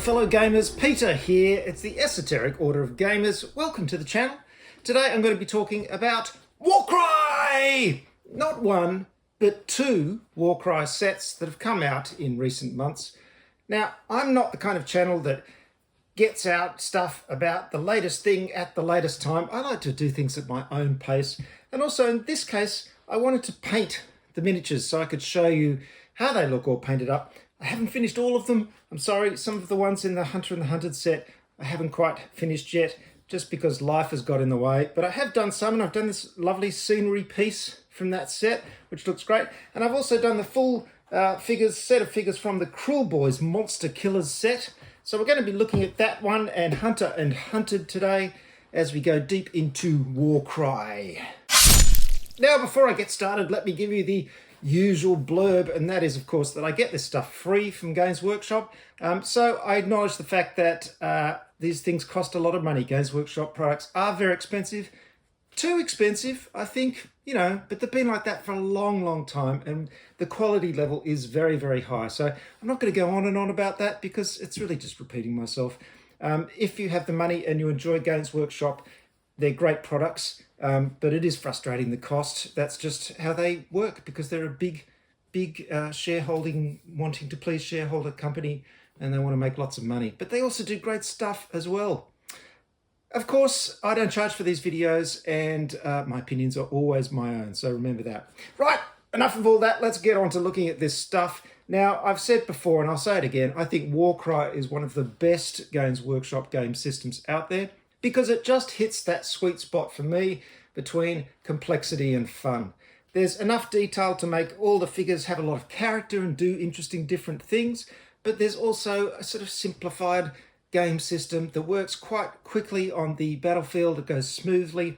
fellow gamers, Peter here. It's the Esoteric Order of Gamers. Welcome to the channel. Today I'm going to be talking about Warcry! Not one, but two Warcry sets that have come out in recent months. Now, I'm not the kind of channel that gets out stuff about the latest thing at the latest time. I like to do things at my own pace. And also in this case, I wanted to paint the miniatures so I could show you how they look all painted up. I haven't finished all of them. I'm sorry, some of the ones in the Hunter and the Hunted set I haven't quite finished yet, just because life has got in the way. But I have done some, and I've done this lovely scenery piece from that set, which looks great. And I've also done the full set of figures from the Kruleboyz Monsta-Killaz set. So we're going to be looking at that one and Hunter and Hunted today as we go deep into Warcry. Now, before I get started, let me give you the usual blurb, and that is, of course, that I get this stuff free from Games Workshop. So I acknowledge the fact that these things cost a lot of money. Games Workshop products are very expensive. Too expensive, I think, but they've been like that for a long, long time, and the quality level is very, very high. So I'm not going to go on and on about that because it's really just repeating myself. If you have the money and you enjoy Games Workshop, they're great products. But it is frustrating, the cost. That's just how they work, because they're a big shareholding, wanting to please shareholder company, and they want to make lots of money. But they also do great stuff as well. Of course, I don't charge for these videos, and my opinions are always my own, so remember that. Right, enough of all that. Let's get on to looking at this stuff. Now, I've said before, and I'll say it again, I think Warcry is one of the best Games Workshop game systems out there, because it just hits that sweet spot for me between complexity and fun. There's enough detail to make all the figures have a lot of character and do interesting different things, but there's also a sort of simplified game system that works quite quickly on the battlefield. It goes smoothly.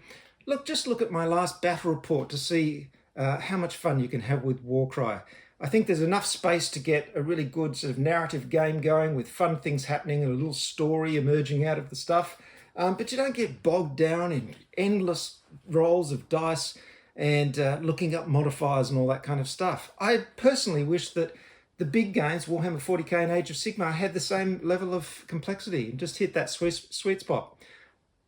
Just look at my last battle report to see how much fun you can have with Warcry. I think there's enough space to get a really good sort of narrative game going with fun things happening and a little story emerging out of the stuff. But you don't get bogged down in endless rolls of dice and looking up modifiers and all that kind of stuff. I personally wish that the big games, Warhammer 40k and Age of Sigmar, had the same level of complexity and just hit that sweet spot.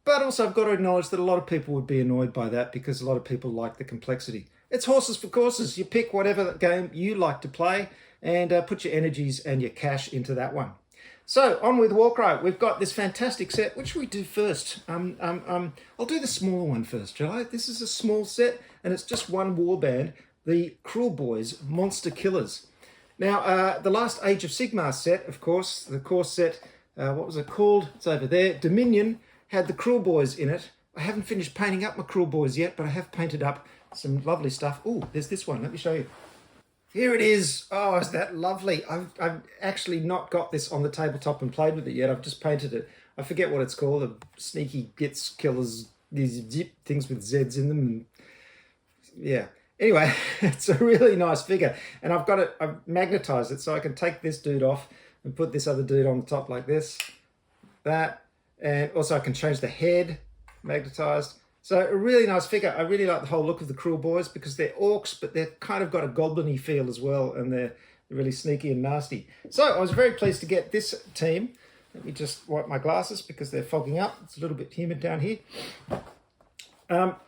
But also I've got to acknowledge that a lot of people would be annoyed by that, because a lot of people like the complexity. It's horses for courses. You pick whatever game you like to play and put your energies and your cash into that one. So, on with Warcry. We've got this fantastic set. Which should we do first? I'll do the smaller one first, shall I? This is a small set, and it's just one warband, the Kruleboyz Monsta-Killaz. Now, the last Age of Sigmar set, of course, the core set, what was it called? It's over there. Dominion had the Kruleboyz in it. I haven't finished painting up my Kruleboyz yet, but I have painted up some lovely stuff. Oh, there's this one. Let me show you. Here it is. Oh, is that lovely? I've actually not got this on the tabletop and played with it yet. I've just painted it. I forget what it's called. The sneaky gits killers, these zip things with Z's in them. And yeah. Anyway, it's a really nice figure. And I've magnetized it so I can take this dude off and put this other dude on the top like this. That. And also I can change the head, magnetized. So a really nice figure. I really like the whole look of the Kruleboyz, because they're orcs, but they've kind of got a goblin-y feel as well, and they're really sneaky and nasty. So I was very pleased to get this team. Let me just wipe my glasses because they're fogging up. It's a little bit humid down here.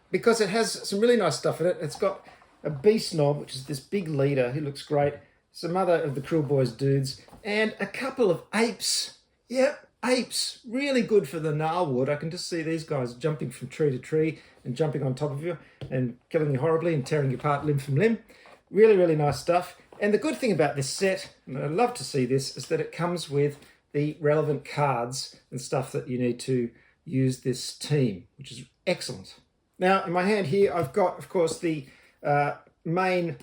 Because it has some really nice stuff in it. It's got a beast knob, which is this big leader who looks great, some other of the Kruleboyz dudes, and a couple of apes. Yep. Apes, really good for the gnarlwood. I can just see these guys jumping from tree to tree and jumping on top of you and killing you horribly and tearing you apart limb from limb. Really, really nice stuff. And the good thing about this set, and I love to see this, is that it comes with the relevant cards and stuff that you need to use this team, which is excellent. Now, in my hand here, I've got, of course, the main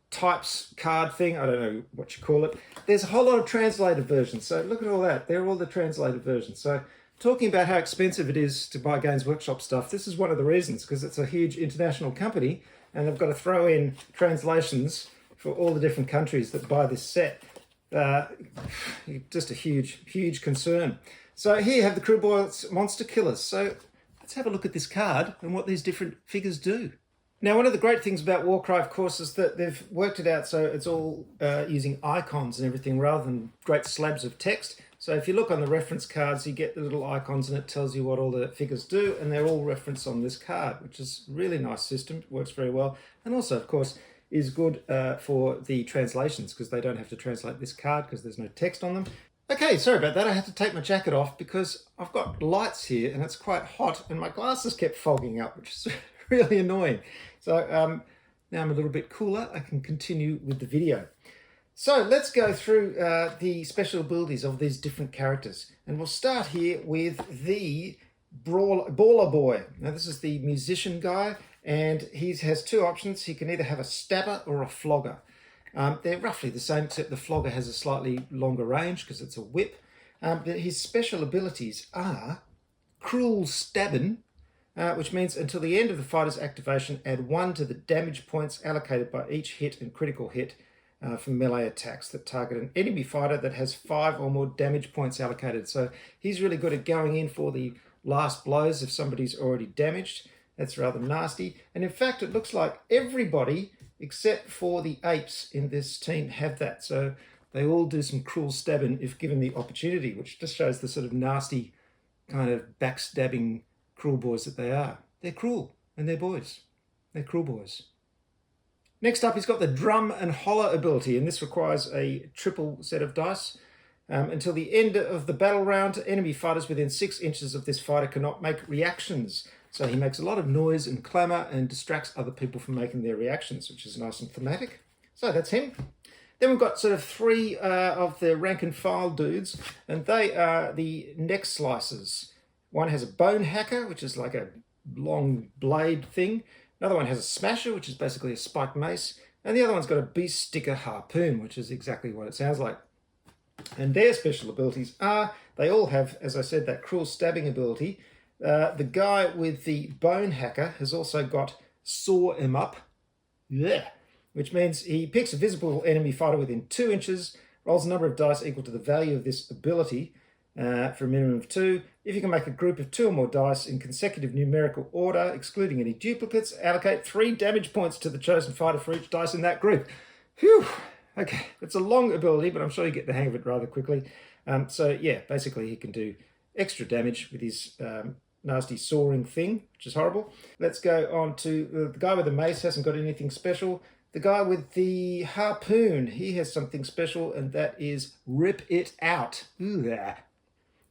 types card thing. I don't know what you call it. There's a whole lot of translated versions. So look at all that. They're all the translated versions. So talking about how expensive it is to buy Games Workshop stuff, this is one of the reasons, because it's a huge international company and they've got to throw in translations for all the different countries that buy this set. Just a huge concern. So here you have the Kruleboyz Monsta-Killaz. So let's have a look at this card and what these different figures do. Now, one of the great things about Warcry, of course, is that they've worked it out so it's all using icons and everything rather than great slabs of text. So if you look on the reference cards, you get the little icons and it tells you what all the figures do, and they're all referenced on this card, which is a really nice system. It works very well. And also, of course, is good for the translations, because they don't have to translate this card because there's no text on them. Okay, sorry about that. I had to take my jacket off because I've got lights here and it's quite hot and my glasses kept fogging up, which is really annoying. So now I'm a little bit cooler. I can continue with the video. So let's go through the special abilities of these different characters. And we'll start here with the Baller Boy. Now this is the musician guy, and he has two options. He can either have a stabber or a flogger. They're roughly the same, except the flogger has a slightly longer range because it's a whip. But his special abilities are Cruel Stabbing, which means until the end of the fighter's activation, add 1 to the damage points allocated by each hit and critical hit from melee attacks that target an enemy fighter that has 5 or more damage points allocated. So he's really good at going in for the last blows if somebody's already damaged. That's rather nasty. And in fact, it looks like everybody except for the apes in this team have that. So they all do some cruel stabbing if given the opportunity, which just shows the sort of nasty kind of backstabbing cruel boys that they are. They're cruel and they're boys. They're cruel boys. Next up, he's got the Drum and Holler ability, and this requires a triple set of dice. Until the end of the battle round, enemy fighters within 6 inches of this fighter cannot make reactions. So he makes a lot of noise and clamour and distracts other people from making their reactions, which is nice and thematic. So that's him. Then we've got sort of 3 of the rank and file dudes, and they are the neck slicers. One has a bone hacker, which is like a long blade thing. Another one has a smasher, which is basically a spiked mace. And the other one's got a beast sticker harpoon, which is exactly what it sounds like. And their special abilities are, they all have, as I said, that cruel stabbing ability. The guy with the bone hacker has also got saw him up, which means he picks a visible enemy fighter within 2 inches, rolls a number of dice equal to the value of this ability for a minimum of 2. If you can make a group of 2 or more dice in consecutive numerical order, excluding any duplicates, allocate 3 damage points to the chosen fighter for each dice in that group. Phew! Okay, it's a long ability, but I'm sure you get the hang of it rather quickly. So yeah, basically he can do extra damage with his nasty sawing thing, which is horrible. Let's go on to the guy with the mace. Hasn't got anything special. The guy with the harpoon, he has something special, and that is Rip It Out. Ooh.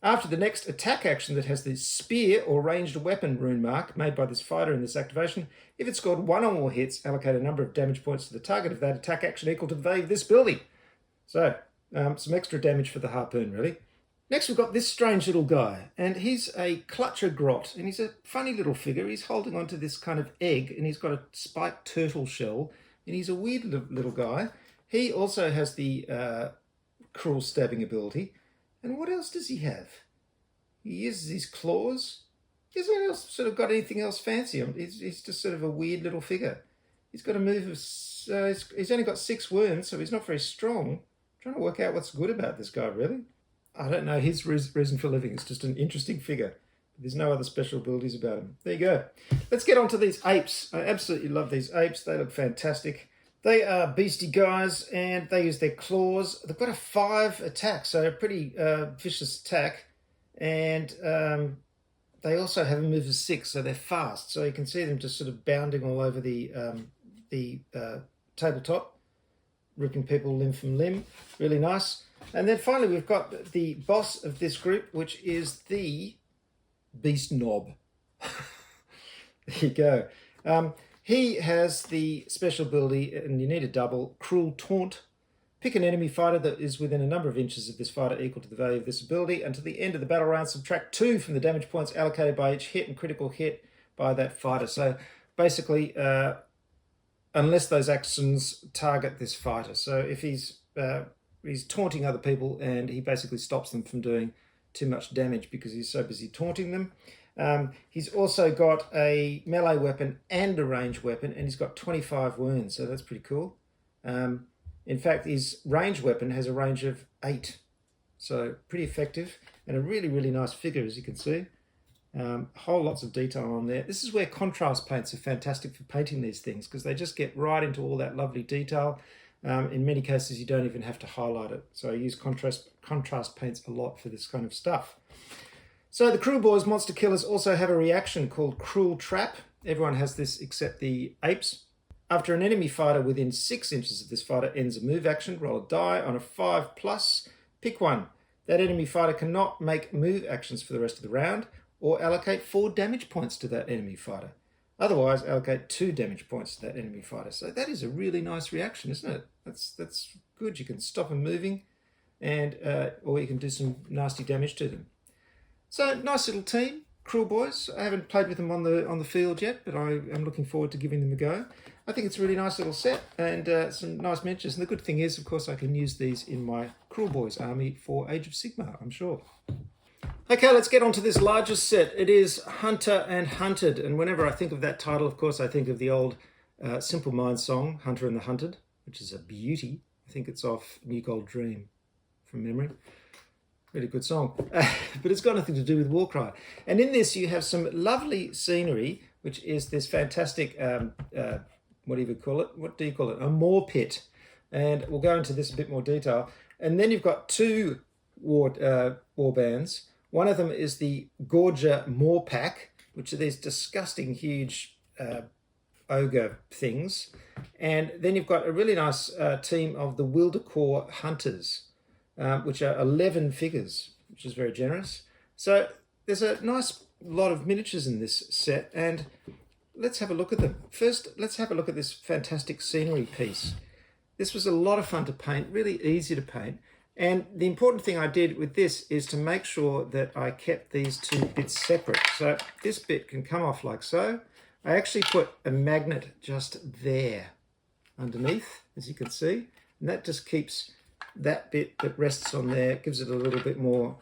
After the next attack action that has the spear or ranged weapon rune mark made by this fighter in this activation, if it scored 1 or more hits, allocate a number of damage points to the target of that attack action equal to the value of this ability. So, some extra damage for the harpoon, really. Next, we've got this strange little guy, and he's a clutcher grot, and he's a funny little figure. He's holding onto this kind of egg, and he's got a spiked turtle shell, and he's a weird little guy. He also has the cruel stabbing ability. And what else does he have? He uses his claws. He hasn't sort of got anything else fancy. He's just sort of a weird little figure. He's got a move of... he's only got 6 wounds, so he's not very strong. I'm trying to work out what's good about this guy, really. I don't know his reason for living. It's just an interesting figure. There's no other special abilities about him. There you go. Let's get on to these apes. I absolutely love these apes. They look fantastic. They are beastie guys, and they use their claws. They've got a 5 attack, so a pretty vicious attack. And they also have a move of 6, so they're fast. So you can see them just sort of bounding all over the tabletop, ripping people limb from limb. Really nice. And then finally, we've got the boss of this group, which is the Beast Knob. There you go. He has the special ability, and you need a double, Cruel Taunt. Pick an enemy fighter that is within a number of inches of this fighter equal to the value of this ability. Until the end of the battle round, subtract 2 from the damage points allocated by each hit and critical hit by that fighter. So basically, unless those actions target this fighter. So if he's taunting other people, and he basically stops them from doing too much damage because he's so busy taunting them. He's also got a melee weapon and a ranged weapon, and he's got 25 wounds, so that's pretty cool. In fact, his ranged weapon has a range of 8, so pretty effective, and a really, really nice figure, as you can see. Whole lots of detail on there. This is where contrast paints are fantastic for painting these things, because they just get right into all that lovely detail. In many cases, you don't even have to highlight it. So I use contrast paints a lot for this kind of stuff. So the Kruleboyz Monsta-Killaz also have a reaction called Cruel Trap. Everyone has this except the apes. After an enemy fighter within 6 inches of this fighter ends a move action, roll a die on a 5+, pick one. That enemy fighter cannot make move actions for the rest of the round or allocate 4 damage points to that enemy fighter. Otherwise, allocate 2 damage points to that enemy fighter. So that is a really nice reaction, isn't it? That's good. You can stop them moving, and or you can do some nasty damage to them. So nice little team, Kruleboyz. I haven't played with them on the field yet, but I am looking forward to giving them a go. I think it's a really nice little set and some nice miniatures. And the good thing is, of course, I can use these in my Kruleboyz army for Age of Sigmar, I'm sure. Okay, let's get on to this largest set. It is Hunter and Hunted. And whenever I think of that title, of course, I think of the old Simple Minds song, Hunter and the Hunted, which is a beauty. I think it's off New Gold Dream from memory. Really good song. But it's got nothing to do with Warcry. And in this, you have some lovely scenery, which is this fantastic, what do you call it? What do you call it? A moor pit. And we'll go into this in a bit more detail. And then you've got 2 war bands. One of them is the Gorger Moor Pack, which are these disgusting, huge ogre things. And then you've got a really nice team of the Wildercore Hunters, which are 11 figures, which is very generous. So there's a nice lot of miniatures in this set, and let's have a look at them. First, let's have a look at this fantastic scenery piece. This was a lot of fun to paint, really easy to paint. And the important thing I did with this is to make sure that I kept these 2 bits separate. So this bit can come off like so. I actually put a magnet just there underneath, as you can see. And that just keeps that bit that rests on there, gives it a little bit more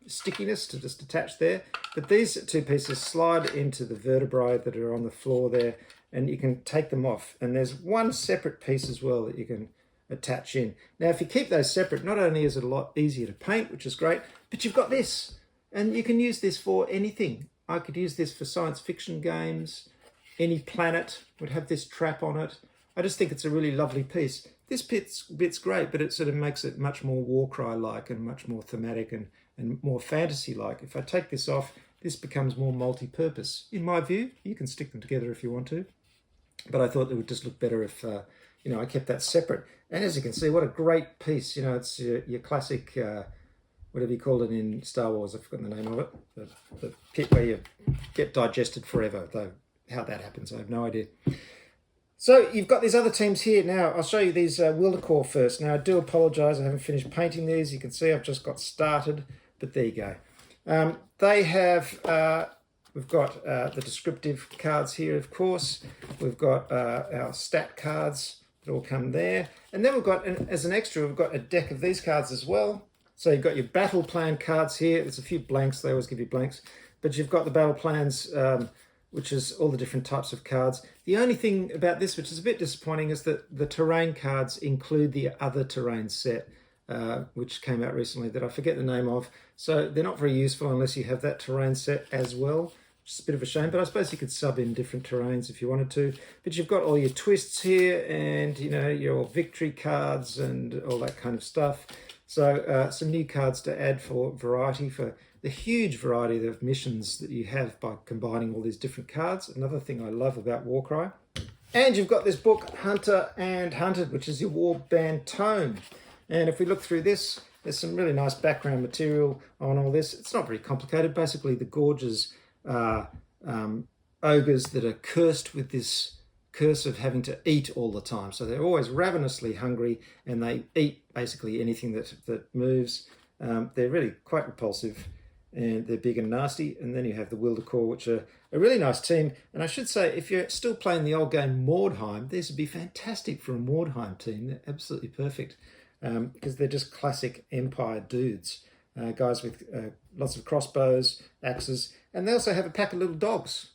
stickiness to just attach there. But these 2 pieces slide into the vertebrae that are on the floor there, and you can take them off. And there's one separate piece as well that you can attach in. Now, if you keep those separate, not only is it a lot easier to paint, which is great, but you've got this, and you can use this for anything. I could use this for science fiction games. Any planet would have this trap on it. I just think it's a really lovely piece. This bit's great, but it sort of makes it much more Warcry-like and much more thematic and more fantasy-like. If I take this off, this becomes more multi-purpose. In my view, you can stick them together if you want to, but I thought it would just look better if I kept that separate. And as you can see, what a great piece. It's your classic, whatever you call it in Star Wars, I've forgotten the name of it, the pit where you get digested forever, though how that happens, I have no idea. So you've got these other teams here. Now, I'll show you these Wildercore first. Now, I do apologise, I haven't finished painting these. You can see I've just got started, but there you go. They have, we've got the descriptive cards here, of course. We've got our stat cards that all come there. And then we've got, as an extra, we've got a deck of these cards as well. So you've got your battle plan cards here. There's a few blanks, they always give you blanks. But you've got the battle plans, which is all the different types of cards. The only thing about this, which is a bit disappointing, is that the terrain cards include the other terrain set, which came out recently that I forget the name of. So they're not very useful unless you have that terrain set as well, which is a bit of a shame, but I suppose you could sub in different terrains if you wanted to. But you've got all your twists here and, your victory cards and all that kind of stuff. So some new cards to add for variety, for the huge variety of missions that you have by combining all these different cards. Another thing I love about Warcry. And you've got this book, Hunter and Hunted, which is your warband tome. And if we look through this, there's some really nice background material on all this. It's not very complicated. Basically, the Gorges are ogres that are cursed with this curse of having to eat all the time. So they're always ravenously hungry, and they eat basically anything that moves. They're really quite repulsive, and they're big and nasty. And then you have the Wildercore, which are a really nice team. And I should say, if you're still playing the old game Mordheim, these would be fantastic for a Mordheim team. They're absolutely perfect, because they're just classic Empire dudes, guys with lots of crossbows, axes, and they also have a pack of little dogs,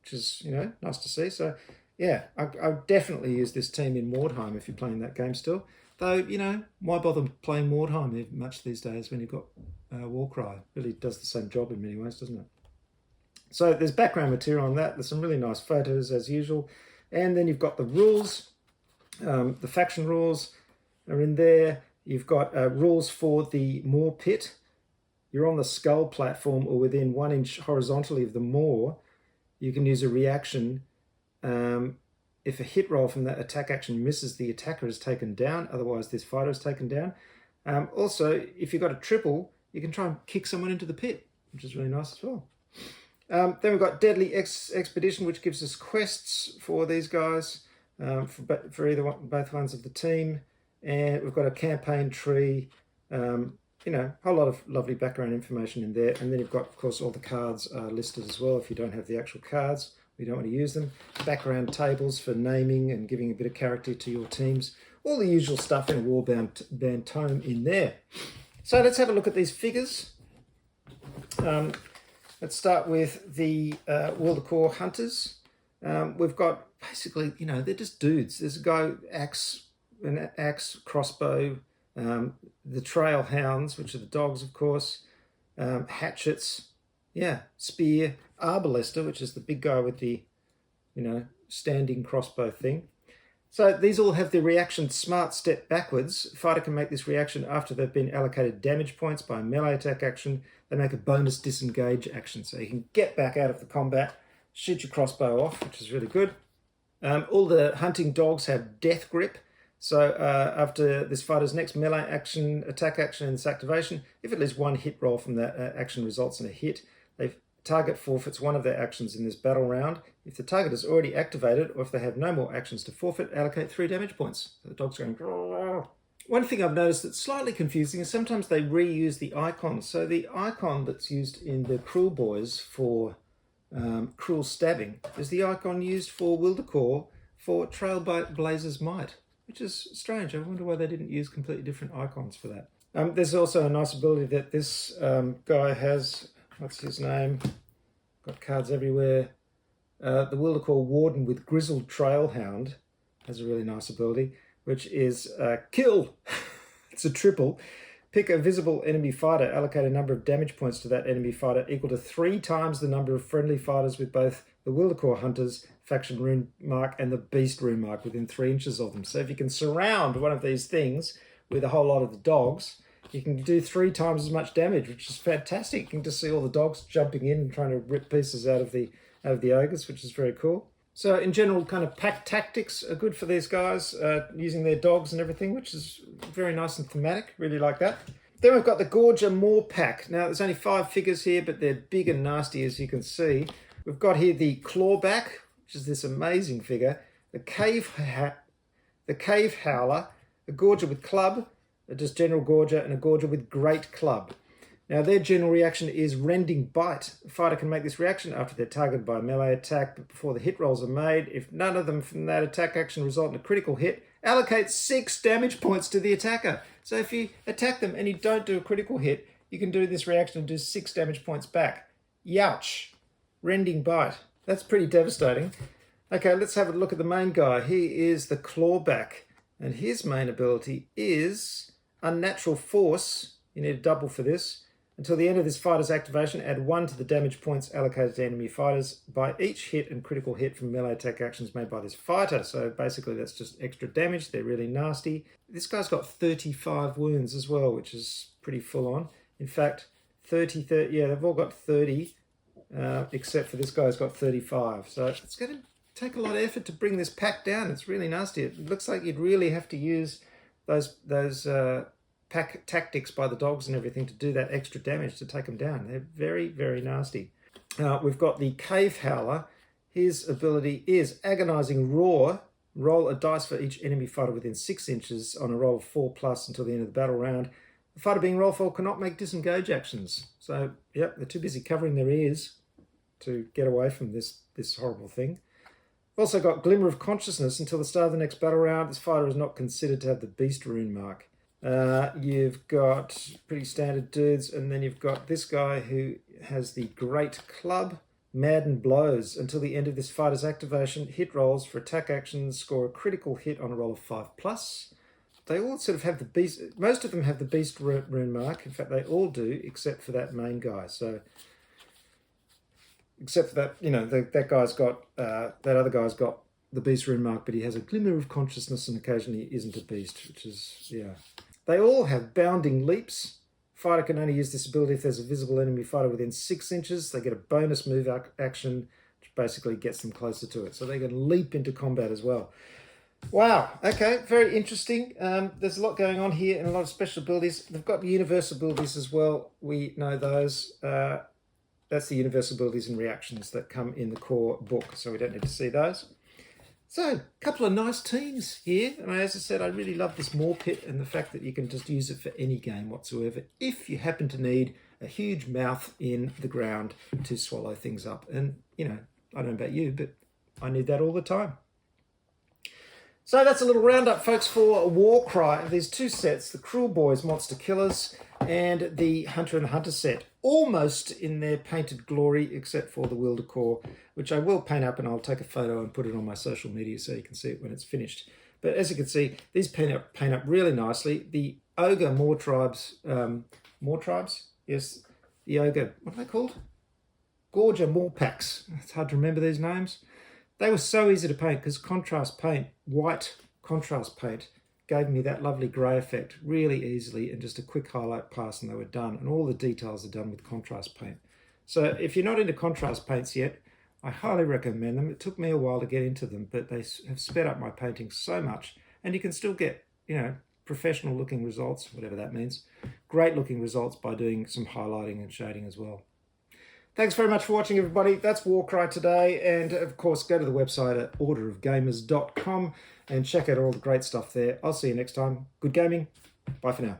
which is, nice to see. So yeah, I would definitely use this team in Mordheim if you're playing that game still. Though, why bother playing Mordheim much these days when you've got Warcry? It really does the same job in many ways, doesn't it? So there's background material on that. There's some really nice photos as usual. And then you've got the rules. The faction rules are in there. You've got rules for the maw pit. You're on the skull platform or within 1 inch horizontally of the maw. You can use a reaction. If a hit roll from that attack action misses, the attacker is taken down. Otherwise, this fighter is taken down. Also, if you've got a triple, you can try and kick someone into the pit, which is really nice as well. Then we've got Deadly Expedition, which gives us quests for these guys, for either one, both ones of the team. And we've got a campaign tree, you know, a whole lot of lovely background information in there. And then you've got, of course, all the cards listed as well if you don't have the actual cards. You don't want to use them. Background tables for naming and giving a bit of character to your teams. All the usual stuff in a Warbound tome in there. So let's have a look at these figures. Let's start with the Wildercore Hunters. We've got basically, you know, they're just dudes. There's a guy, an axe, crossbow, the trail hounds, which are the dogs, of course, hatchets, yeah, spear, arbalester, which is the big guy with the, you know, standing crossbow thing. So these all have the reaction Smart Step Backwards. Fighter can make this reaction after they've been allocated damage points by a melee attack action. They make a bonus disengage action, so you can get back out of the combat, shoot your crossbow off, which is really good. All the hunting dogs have Death Grip. So after this fighter's next melee action, attack action, and its activation, if at least one hit roll from that action results in a hit, the target forfeits one of their actions in this battle round. If the target is already activated, or if they have no more actions to forfeit, allocate 3 damage points. So the dog's going... Grrr. One thing I've noticed that's slightly confusing is sometimes they reuse the icons. So the icon that's used in the Kruleboyz for cruel stabbing is the icon used for Wildercore for Trailblazer's Might, which is strange. I wonder why they didn't use completely different icons for that. There's also a nice ability that this guy has. What's his name? Got cards everywhere. The Wildercore Warden with Grizzled Trailhound has a really nice ability, which is Kill. It's a triple. Pick a visible enemy fighter, allocate a number of damage points to that enemy fighter equal to 3 times the number of friendly fighters with both the Wildercore Hunters faction rune mark and the Beast rune mark within 3 inches of them. So if you can surround one of these things with a whole lot of the dogs, you can do 3 times as much damage, which is fantastic. You can just see all the dogs jumping in and trying to rip pieces out of the ogres, which is very cool. So in general, kind of pack tactics are good for these guys, using their dogs and everything, which is very nice and thematic. Really like that. Then we've got the Gorger Maw Pack. Now there's only 5 figures here, but they're big and nasty, as you can see. We've got here the Clawback, which is this amazing figure. The Cave Howler, a Gorger with Club, just General Gorger, and a Gorger with Great Club. Now their general reaction is Rending Bite. A fighter can make this reaction after they're targeted by a melee attack, but before the hit rolls are made. If none of them from that attack action result in a critical hit, allocate 6 damage points to the attacker. So if you attack them and you don't do a critical hit, you can do this reaction and do 6 damage points back. Youch! Rending Bite. That's pretty devastating. Okay, let's have a look at the main guy. He is the Clawback, and his main ability is Unnatural Force. You need a double for this. Until the end of this fighter's activation, add 1 to the damage points allocated to enemy fighters by each hit and critical hit from melee attack actions made by this fighter. So basically that's just extra damage. They're really nasty. This guy's got 35 wounds as well, which is pretty full on. In fact, 30, yeah, they've all got 30, except for this guy's got 35. So it's going to take a lot of effort to bring this pack down. It's really nasty. It looks like you'd really have to use those pack tactics by the dogs and everything to do that extra damage to take them down. They're very, very nasty. We've got the Cave Howler. His ability is Agonizing Roar. Roll a dice for each enemy fighter within 6 inches on a roll of 4+ until the end of the battle round. The fighter being roll for cannot make disengage actions. So, yep, they're too busy covering their ears to get away from this horrible thing. Also got Glimmer of Consciousness. Until the start of the next battle round, this fighter is not considered to have the Beast rune mark. You've got pretty standard dudes, and then you've got this guy who has the Great Club. Madden Blows. Until the end of this fighter's activation, hit rolls for attack actions score a critical hit on a roll of 5+. They all sort of have the Beast, most of them have the Beast rune mark. In fact, they all do, except for that main guy. So, except for that, you know, that guy's got, that other guy's got the beast rune mark, but he has a glimmer of consciousness and occasionally isn't a beast, which is, yeah. They all have bounding leaps. Fighter can only use this ability if there's a visible enemy fighter within 6 inches. They get a bonus move action, which basically gets them closer to it. So they can leap into combat as well. Wow, okay, very interesting. There's a lot going on here and a lot of special abilities. They've got universal abilities as well. We know those. That's the universal abilities and reactions that come in the core book, so we don't need to see those. So, a couple of nice teams here. And as I said, I really love this Maw Pit and the fact that you can just use it for any game whatsoever if you happen to need a huge mouth in the ground to swallow things up. And, you know, I don't know about you, but I need that all the time. So that's a little roundup, folks, for Warcry. There's 2 sets, the Kruleboyz Monsta-Killaz and the Hunter and the Hunter set, almost in their painted glory, except for the Wilder core, which I will paint up and I'll take a photo and put it on my social media so you can see it when it's finished. But as you can see, these paint up really nicely. The Ogre Maw Tribes, yes, the Ogre, what are they called? Gorger Maw Packs. It's hard to remember these names. They were so easy to paint because contrast paint, white contrast paint, gave me that lovely grey effect really easily, and just a quick highlight pass and they were done. And all the details are done with contrast paint. So if you're not into contrast paints yet, I highly recommend them. It took me a while to get into them, but they have sped up my painting so much, and you can still get, you know, professional looking results, whatever that means. Great looking results by doing some highlighting and shading as well. Thanks very much for watching, everybody. That's Warcry today. And, of course, go to the website at orderofgamers.com and check out all the great stuff there. I'll see you next time. Good gaming. Bye for now.